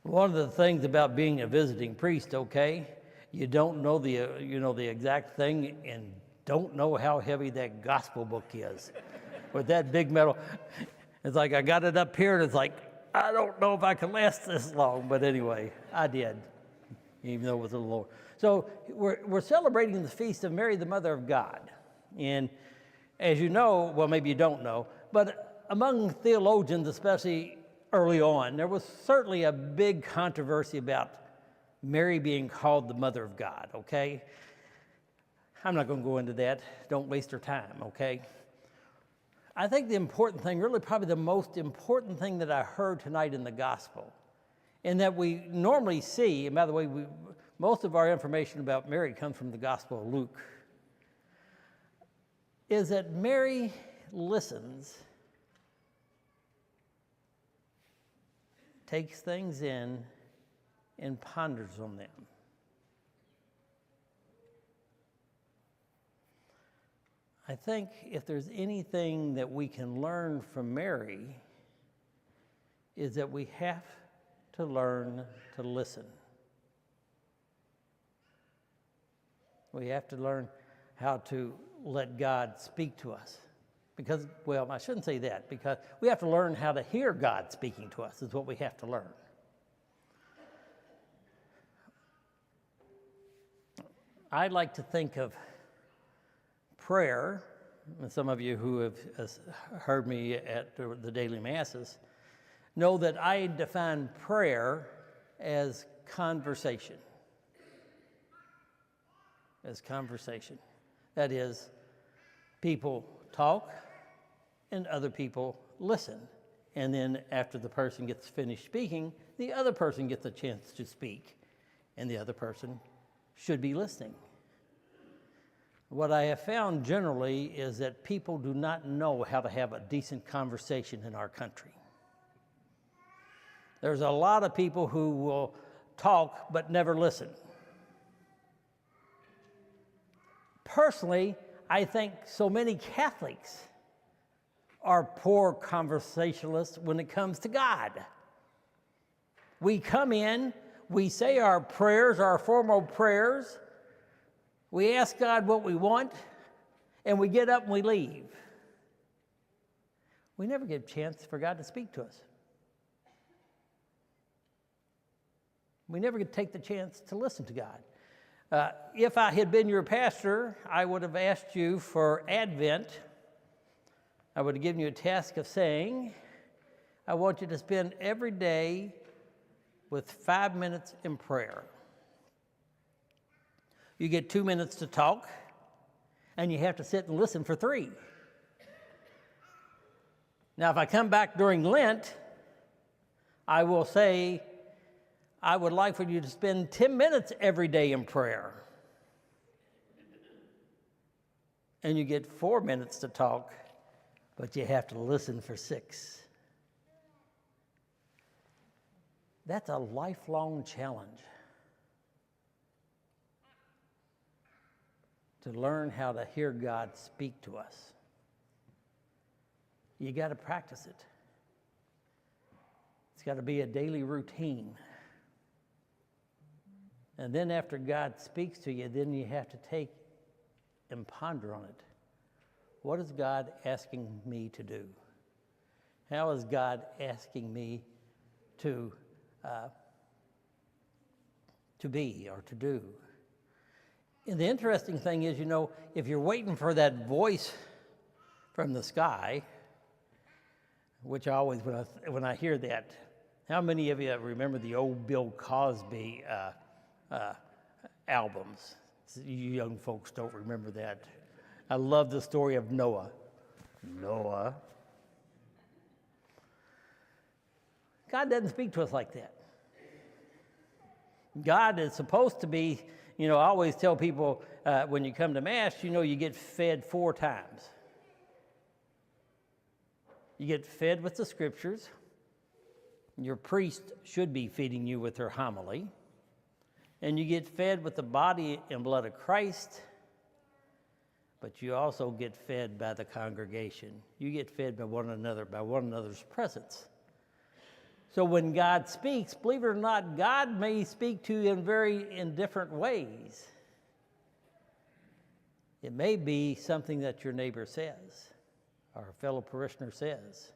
One of the things about being a visiting priest, okay, you don't know the exact thing and don't know how heavy that gospel book is. With that big metal, it's like I got it up here and it's like, I don't know if I can last this long, but anyway, I did, even though it was a little lower. So we're celebrating the feast of Mary, the Mother of God. And as you know, well, maybe you don't know, but among theologians, especially early on, there was certainly a big controversy about Mary being called the Mother of God, okay? I'm not going to go into that. Don't waste your time, okay? I think the important thing, really probably the most important thing that I heard tonight in the gospel, and that we normally see, and by the way, most of our information about Mary comes from the Gospel of Luke, is that Mary listens, takes things in, and ponders on them. I think if there's anything that we can learn from Mary, is that we have to learn to listen. We have to learn how to let God speak to us. Because, well, I shouldn't say that, because we have to learn how to hear God speaking to us is what we have to learn. I like to think of prayer, and some of you who have heard me at the daily masses know that I define prayer as conversation. As conversation. That is, people talk and other people listen. And then after the person gets finished speaking, the other person gets a chance to speak, and the other person should be listening. What I have found generally is that people do not know how to have a decent conversation in our country. There's a lot of people who will talk but never listen. Personally, I think so many Catholics are poor conversationalists when it comes to God. We come in, we say our prayers, our formal prayers, we ask God what we want, and we get up and we leave. We never get a chance for God to speak to us. We never get to take the chance to listen to God. If I had been your pastor, I would have asked you for Advent. I would have given you a task of saying, I want you to spend every day with 5 minutes in prayer. You get 2 minutes to talk, and you have to sit and listen for 3. Now, if I come back during Lent, I will say, I would like for you to spend 10 minutes every day in prayer. And you get 4 minutes to talk, but you have to listen for 6. That's a lifelong challenge. To learn how to hear God speak to us. You got to practice it. It's got to be a daily routine. And then after God speaks to you, then you have to take and ponder on it. What is God asking me to do? How is God asking me to be or to do? And the interesting thing is, if you're waiting for that voice from the sky, which I always, when I hear that, how many of you remember the old Bill Cosby albums? You young folks don't remember that. I love the story of Noah. Noah. God doesn't speak to us like that. God is supposed to be, I always tell people when you come to Mass, you get fed 4 times. You get fed with the Scriptures. Your priest should be feeding you with their homily. And you get fed with the body and blood of Christ, but you also get fed by the congregation. You get fed by one another, by one another's presence. So when God speaks, believe it or not, God may speak to you in different ways. It may be something that your neighbor says or a fellow parishioner says.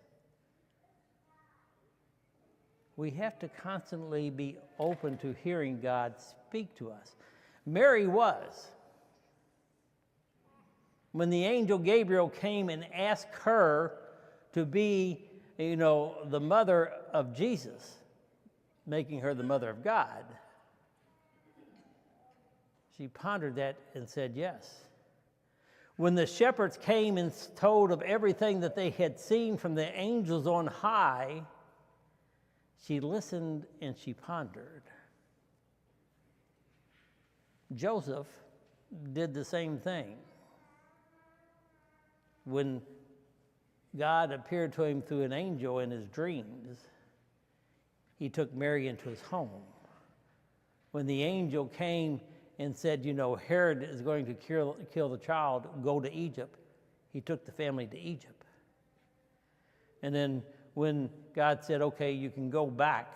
We have to constantly be open to hearing God speak to us. Mary was. When the angel Gabriel came and asked her to be, the mother of Jesus, making her the mother of God, she pondered that and said yes. When the shepherds came and told of everything that they had seen from the angels on high, she listened and she pondered. Joseph did the same thing. When God appeared to him through an angel in his dreams, he took Mary into his home. When the angel came and said, Herod is going to kill the child, go to Egypt, he took the family to Egypt. And then when God said, okay, you can go back,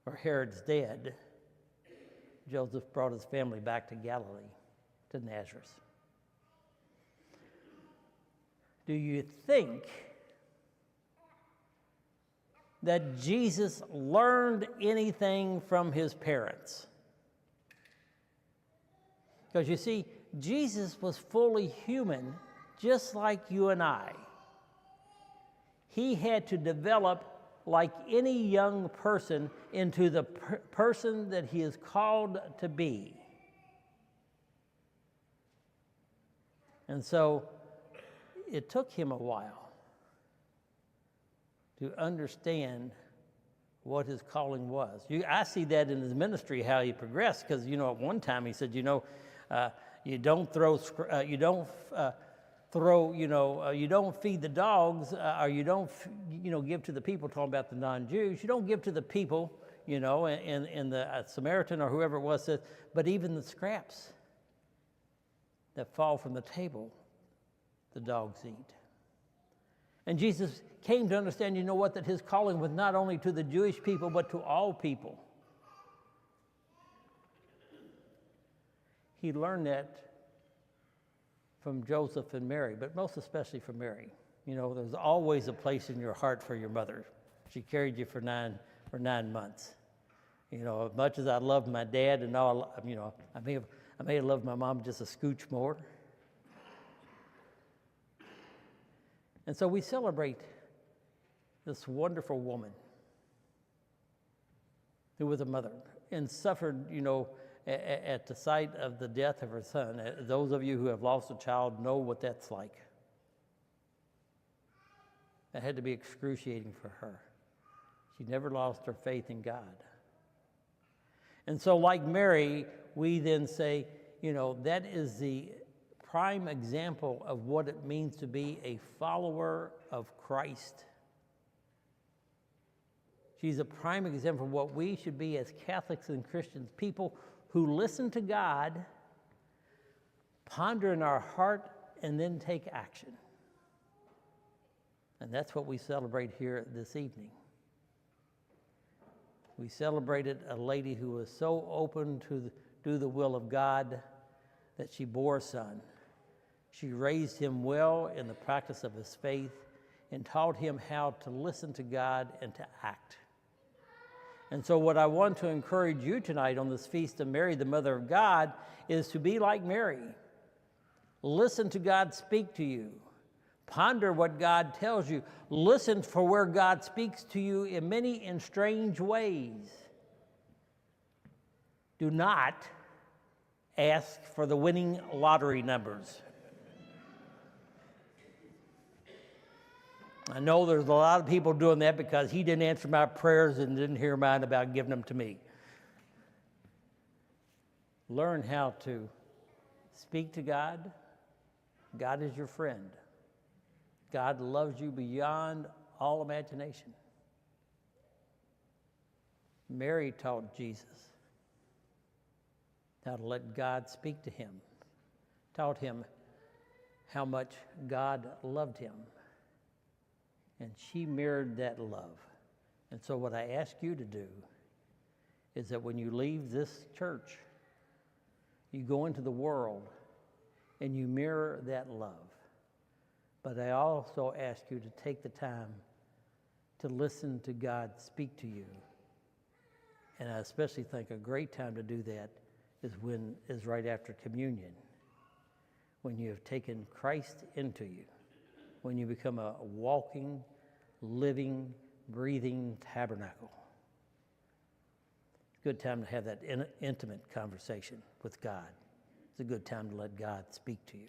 or Herod's dead, Joseph brought his family back to Galilee, to Nazareth. Do you think that Jesus learned anything from his parents? Because you see, Jesus was fully human, just like you and I. He had to develop, like any young person, into the person that he is called to be. And so it took him a while to understand what his calling was. I see that in his ministry, how he progressed, because, at one time he said, you don't feed the dogs, or you don't, give to the people, talking about the non-Jews. You don't give to the people, and the Samaritan or whoever it was says, but even the scraps that fall from the table, the dogs eat. And Jesus came to understand, that his calling was not only to the Jewish people, but to all people. He learned that from Joseph and Mary, but most especially from Mary. There's always a place in your heart for your mother. She carried you for 9 months. As much as I loved my dad and all, I may have loved my mom just a scooch more. And so we celebrate this wonderful woman who was a mother and suffered, at the sight of the death of her son. Those of you who have lost a child know what that's like. That had to be excruciating for her. She never lost her faith in God. And so like Mary, we then say, that is the prime example of what it means to be a follower of Christ. She's a prime example of what we should be as Catholics and Christians, people who listen to God, ponder in our heart, and then take action. And that's what we celebrate here this evening. We celebrated a lady who was so open to do the will of God that she bore a son. She raised him well in the practice of his faith and taught him how to listen to God and to act. And so what I want to encourage you tonight on this feast of Mary, the Mother of God, is to be like Mary. Listen to God speak to you. Ponder what God tells you. Listen for where God speaks to you in many and strange ways. Do not ask for the winning lottery numbers. I know there's a lot of people doing that because he didn't answer my prayers and didn't hear mine about giving them to me. Learn how to speak to God. God is your friend. God loves you beyond all imagination. Mary taught Jesus how to let God speak to him, taught him how much God loved him. And she mirrored that love. And so what I ask you to do is that when you leave this church, you go into the world and you mirror that love. But I also ask you to take the time to listen to God speak to you. And I especially think a great time to do that is right after communion, when you have taken Christ into you, when you become a walking, living, breathing tabernacle. It's a good time to have that intimate conversation with God. It's a good time to let God speak to you.